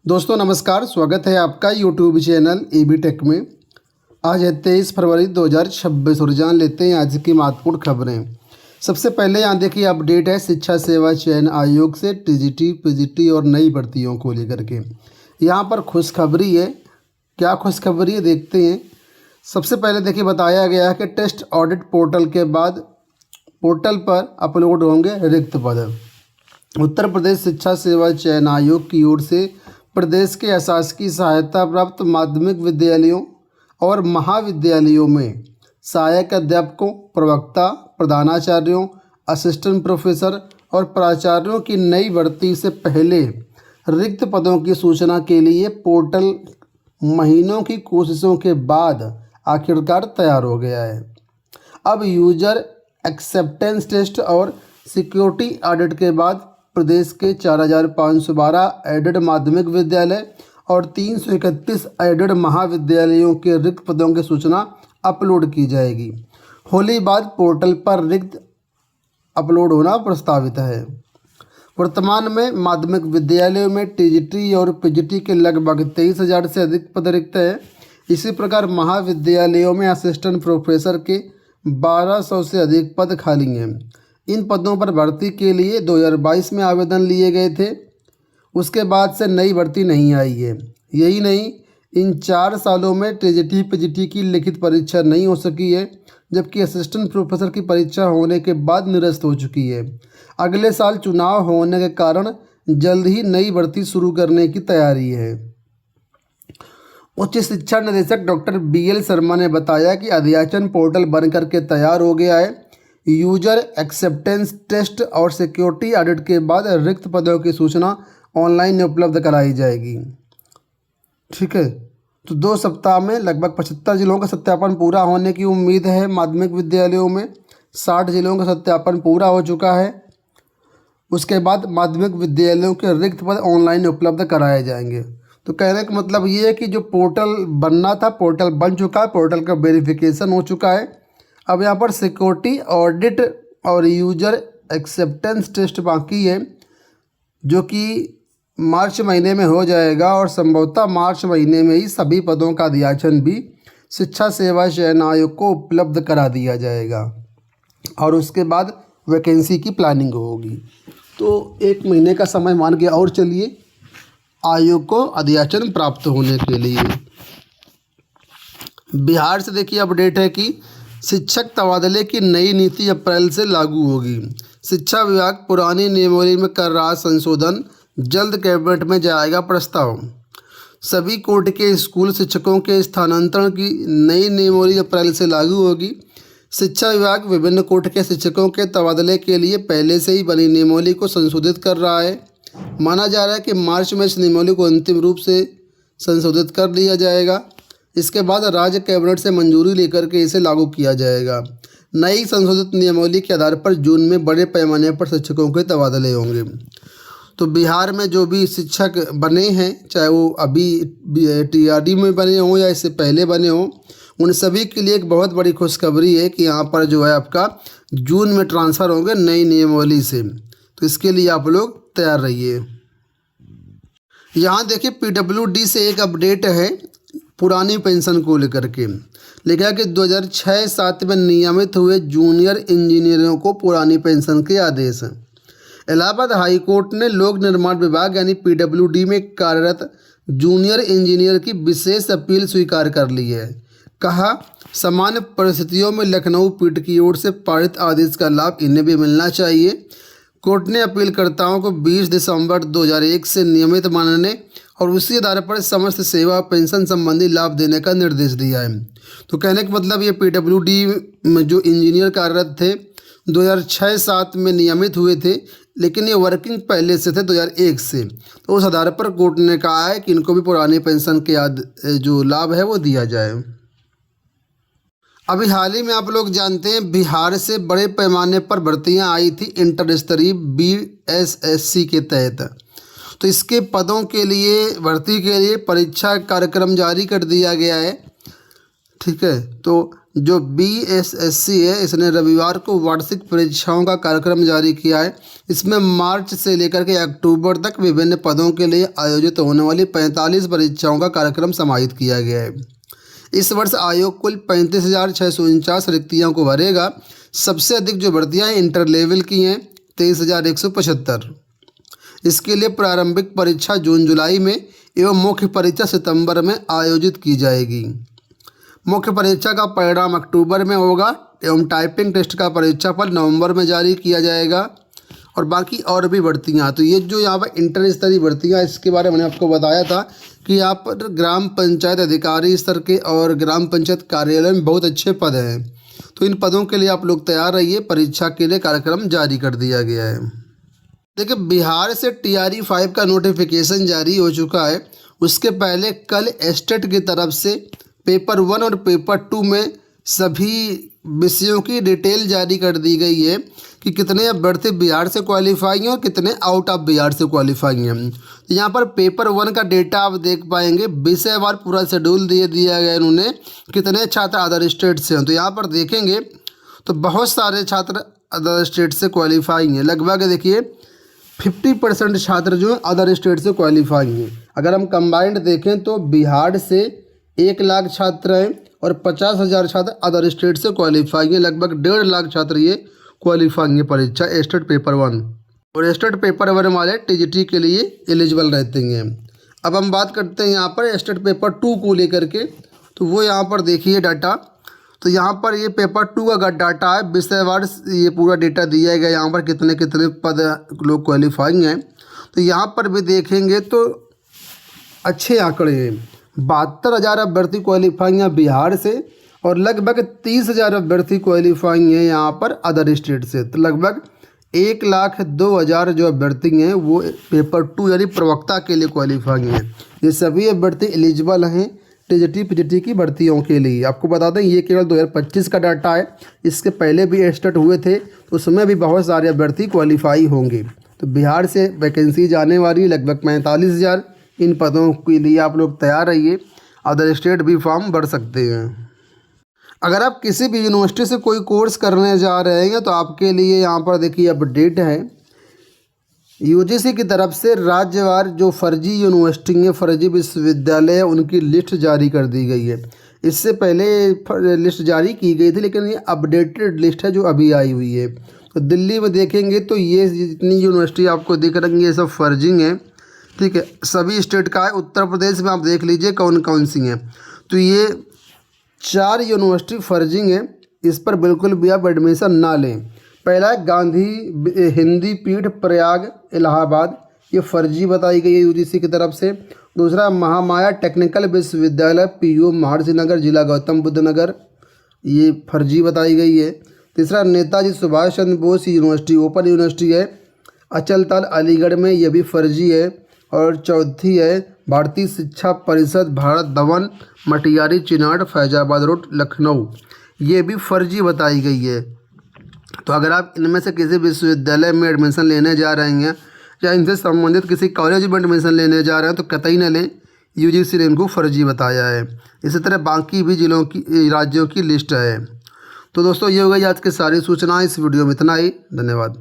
दोस्तों नमस्कार, स्वागत है आपका यूट्यूब चैनल एबी टेक में। आज है 23 फरवरी 2026 और जान लेते हैं आज की महत्वपूर्ण खबरें। सबसे पहले यहाँ देखिए अपडेट है शिक्षा सेवा चयन आयोग से टीजीटी, पीजीटी और नई भर्तियों को लेकर के। यहाँ पर खुशखबरी है। क्या खुशखबरी है देखते हैं। सबसे पहले देखिए बताया गया है कि टेस्ट ऑडिट पोर्टल के बाद पोर्टल पर अपलोड होंगे रिक्त पद। उत्तर प्रदेश शिक्षा सेवा चयन आयोग की ओर से प्रदेश के अशासकीय सहायता प्राप्त माध्यमिक विद्यालयों और महाविद्यालयों में सहायक अध्यापकों, प्रवक्ता, प्रधानाचार्यों, असिस्टेंट प्रोफेसर और प्राचार्यों की नई भर्ती से पहले रिक्त पदों की सूचना के लिए पोर्टल महीनों की कोशिशों के बाद आखिरकार तैयार हो गया है। अब यूजर एक्सेप्टेंस टेस्ट और सिक्योरिटी ऑडिट के बाद प्रदेश के 4,512 एडेड माध्यमिक विद्यालय और 331 एडेड महाविद्यालयों के रिक्त पदों की सूचना अपलोड की जाएगी। होली बाद पोर्टल पर रिक्त अपलोड होना प्रस्तावित है। वर्तमान में माध्यमिक विद्यालयों में टीजीटी और पीजीटी के लगभग 23,000 से अधिक पद रिक्त हैं। इसी प्रकार महाविद्यालयों में असिस्टेंट प्रोफेसर के 1,200 से अधिक पद खाली हैं। इन पदों पर भर्ती के लिए 2022 में आवेदन लिए गए थे। उसके बाद से नई भर्ती नहीं आई है। यही नहीं, इन 4 सालों में टीजीटी पीजीटी की लिखित परीक्षा नहीं हो सकी है, जबकि असिस्टेंट प्रोफेसर की परीक्षा होने के बाद निरस्त हो चुकी है। अगले साल चुनाव होने के कारण जल्द ही नई भर्ती शुरू करने की तैयारी है। उच्च शिक्षा निदेशक डॉक्टर BL शर्मा ने बताया कि अध्याचन पोर्टल बनकर के तैयार हो गया है। यूजर एक्सेप्टेंस टेस्ट और सिक्योरिटी ऑडिट के बाद रिक्त पदों की सूचना ऑनलाइन उपलब्ध कराई जाएगी। ठीक है, तो 2 सप्ताह में लगभग 75 जिलों का सत्यापन पूरा होने की उम्मीद है। माध्यमिक विद्यालयों में 60 जिलों का सत्यापन पूरा हो चुका है। उसके बाद माध्यमिक विद्यालयों के रिक्त पद ऑनलाइन उपलब्ध कराए जाएंगे। तो कहने का मतलब ये है कि जो पोर्टल बनना था, पोर्टल बन चुका है, पोर्टल का वेरिफिकेशन हो चुका है। अब यहाँ पर सिक्योरिटी ऑडिट और यूजर एक्सेप्टेंस टेस्ट बाकी है, जो कि मार्च महीने में हो जाएगा और संभवतः मार्च महीने में ही सभी पदों का अध्याचन भी शिक्षा सेवा चयन आयोग को उपलब्ध करा दिया जाएगा और उसके बाद वैकेंसी की प्लानिंग होगी। तो 1 महीने का समय मान के और चलिए आयोग को अध्याचन प्राप्त होने के लिए। बिहार से देखिए अपडेट है कि शिक्षक तबादले की नई नीति अप्रैल से लागू होगी। शिक्षा विभाग पुरानी नियमावली में कर रहा संशोधन, जल्द कैबिनेट में जाएगा प्रस्ताव। सभी कोर्ट के स्कूल शिक्षकों के स्थानांतरण की नई नियमावली अप्रैल से लागू होगी। शिक्षा विभाग विभिन्न कोर्ट के शिक्षकों के तबादले के लिए पहले से ही बनी नियमावली को संशोधित कर रहा है। माना जा रहा है कि मार्च में इस नियमावली को अंतिम रूप से संशोधित कर दिया जाएगा। इसके बाद राज्य कैबिनेट से मंजूरी लेकर के इसे लागू किया जाएगा। नई संशोधित नियमावली के आधार पर जून में बड़े पैमाने पर शिक्षकों के तबादले होंगे। तो बिहार में जो भी शिक्षक बने हैं, चाहे वो अभी TRD में बने हों या इससे पहले बने हों, उन सभी के लिए एक बहुत बड़ी खुशखबरी है कि यहाँ पर जो है आपका जून में ट्रांसफ़र होंगे नई नियमावली से। तो इसके लिए आप लोग तैयार रहिए। यहाँ देखिए PWD से एक अपडेट है पुरानी पेंशन को लेकर के। लिखा कि 2006-07 में नियमित हुए जूनियर इंजीनियरों को पुरानी पेंशन के आदेश हैं। इलाहाबाद हाई कोर्ट ने लोक निर्माण विभाग यानी PWD में कार्यरत जूनियर इंजीनियर की विशेष अपील स्वीकार कर ली है। कहा, सामान्य परिस्थितियों में लखनऊ पीठ की ओर से पारित आदेश का लाभ इन्हें भी मिलना चाहिए। कोर्ट ने अपीलकर्ताओं को 20 दिसंबर 2001 से नियमित मानने और उसी आधार पर समस्त सेवा पेंशन संबंधी लाभ देने का निर्देश दिया है। तो कहने का मतलब ये PWD में जो इंजीनियर कार्यरत थे 2006-07 में नियमित हुए थे, लेकिन ये वर्किंग पहले से थे 2001 से। तो उस आधार पर कोर्ट ने कहा है कि इनको भी पुरानी पेंशन के जो लाभ है वो दिया जाए। अभी हाल ही में आप लोग जानते हैं बिहार से बड़े पैमाने पर भर्तियां आई थी इंटर स्तरीय BSSC के तहत। तो इसके पदों के लिए भर्ती के लिए परीक्षा कार्यक्रम जारी कर दिया गया है। ठीक है, तो जो BSSC है इसने रविवार को वार्षिक परीक्षाओं का कार्यक्रम जारी किया है। इसमें मार्च से लेकर के अक्टूबर तक विभिन्न पदों के लिए आयोजित होने वाली 45 परीक्षाओं का कार्यक्रम समाहित किया गया है। इस वर्ष आयोग कुल 35,649 रिक्तियों को भरेगा। सबसे अधिक जो भर्तियाँ इंटर लेवल की हैं 23,175। इसके लिए प्रारंभिक परीक्षा जून जुलाई में एवं मुख्य परीक्षा सितंबर में आयोजित की जाएगी। मुख्य परीक्षा का परिणाम अक्टूबर में होगा एवं टाइपिंग टेस्ट का परीक्षाफल नवंबर में जारी किया जाएगा। और बाकी और भी भर्तियाँ, तो ये जो यहाँ पर इंटर स्तरीय भर्तियाँ, इसके बारे में मैंने आपको बताया था कि यहाँ पर ग्राम पंचायत अधिकारी स्तर के और ग्राम पंचायत कार्यालय में बहुत अच्छे पद हैं। तो इन पदों के लिए आप लोग तैयार रहिए। परीक्षा के लिए कार्यक्रम जारी कर दिया गया है। देखिए, बिहार से TRE 5 का नोटिफिकेशन जारी हो चुका है। उसके पहले कल एस्टेट की तरफ से पेपर 1 और पेपर 2 में सभी विषयों की डिटेल जारी कर दी गई है कि कितने अभ्यर्थी बिहार से क्वालिफाई हैं और कितने आउट ऑफ बिहार से क्वालिफाई हैं। तो यहाँ पर पेपर 1 का डेटा आप देख पाएंगे, विषयवार पूरा शेड्यूल दिया गया इन्होंने, कितने छात्र अदर स्टेट से हैं। तो यहाँ पर देखेंगे तो बहुत सारे छात्र अदर स्टेट से क्वालिफाई हैं। लगभग देखिए 50% छात्र जो हैं अदर स्टेट से क्वालिफाई हैं। अगर हम कंबाइंड देखें तो बिहार से 1 लाख छात्र हैं और 50,000 छात्र अदर स्टेट से क्वालिफाई हैं। लगभग 1.5 लाख छात्र ये क्वालिफाई हैं परीक्षा एस्टेट पेपर 1 और एस्टेट पेपर 1 वाले TGT के लिए एलिजिबल रहते हैं। अब हम बात करते हैं यहाँ पर एस्टेट पेपर 2 को लेकर के। तो वो यहाँ पर देखिए डाटा, तो यहाँ पर ये पेपर 2 का डाटा है, विषयवार ये पूरा डेटा दिया गया। यहाँ पर कितने कितने पद लोग क्वालिफाई हैं। तो यहाँ पर भी देखेंगे तो अच्छे आंकड़े हैं। 72,000 अभ्यर्थी क्वालिफाई हैं बिहार से और लगभग 30,000 अभ्यर्थी क्वालिफाई हैं यहाँ पर अदर स्टेट से। तो लगभग 1,02,000 जो अभ्यर्थी हैं वो पेपर 2 यानी प्रवक्ता के लिए क्वालिफाई हैं। ये सभी अभ्यर्थी एलिजिबल हैं TGT PGT की भर्तियों के लिए। आपको बता दें ये केवल 2025 का डाटा है। इसके पहले भी एस्टेट हुए थे तो उसमें भी बहुत सारे अभ्यर्थी क्वालिफाई होंगे। तो बिहार से वैकेंसी जाने वाली लगभग 45,000। इन पदों के लिए आप लोग तैयार रहिए। अदर स्टेट भी फॉर्म भर सकते हैं। अगर आप किसी भी यूनिवर्सिटी से कोई कोर्स करने जा रहे हैं तो आपके लिए यहाँ पर देखिए अपडेट है। UGC की तरफ से राज्यवार जो फर्जी यूनिवर्सिटी है, फर्जी विश्वविद्यालय है, उनकी लिस्ट जारी कर दी गई है। इससे पहले लिस्ट जारी की गई थी लेकिन ये अपडेटेड लिस्ट है जो अभी आई हुई है। तो दिल्ली में देखेंगे तो ये जितनी यूनिवर्सिटी आपको दिख रही है ये सब फर्जी हैं। ठीक है, सभी स्टेट का है। उत्तर प्रदेश में आप देख लीजिए कौन कौन सी हैं। तो ये 4 यूनिवर्सिटी फर्जी हैं, इस पर बिल्कुल भी आप एडमिशन ना लें। पहला है गांधी हिंदी पीठ प्रयाग इलाहाबाद, ये फर्जी बताई गई है UGC की तरफ से। दूसरा महामाया टेक्निकल विश्वविद्यालय PU महर्षि नगर जिला गौतम बुद्ध नगर, ये फर्जी बताई गई है। तीसरा Netaji Subhash Chandra Bose university open university है अचलताल अलीगढ़ में, ये भी फर्जी है। और चौथी है भारतीय शिक्षा परिषद भारत भवन मटियारी चिनाड फैजाबाद रोड लखनऊ, ये भी फर्जी बताई गई है। तो अगर आप इनमें से किसी विश्वविद्यालय में एडमिशन लेने जा रहे हैं या इनसे संबंधित किसी कॉलेज में एडमिशन लेने जा रहे हैं तो कतई न लें, UGC ने इनको फर्जी बताया है। इसी तरह बाकी भी जिलों की राज्यों की लिस्ट है। तो दोस्तों ये हो गई आज की सारी सूचनाएं। इस वीडियो में इतना ही। धन्यवाद।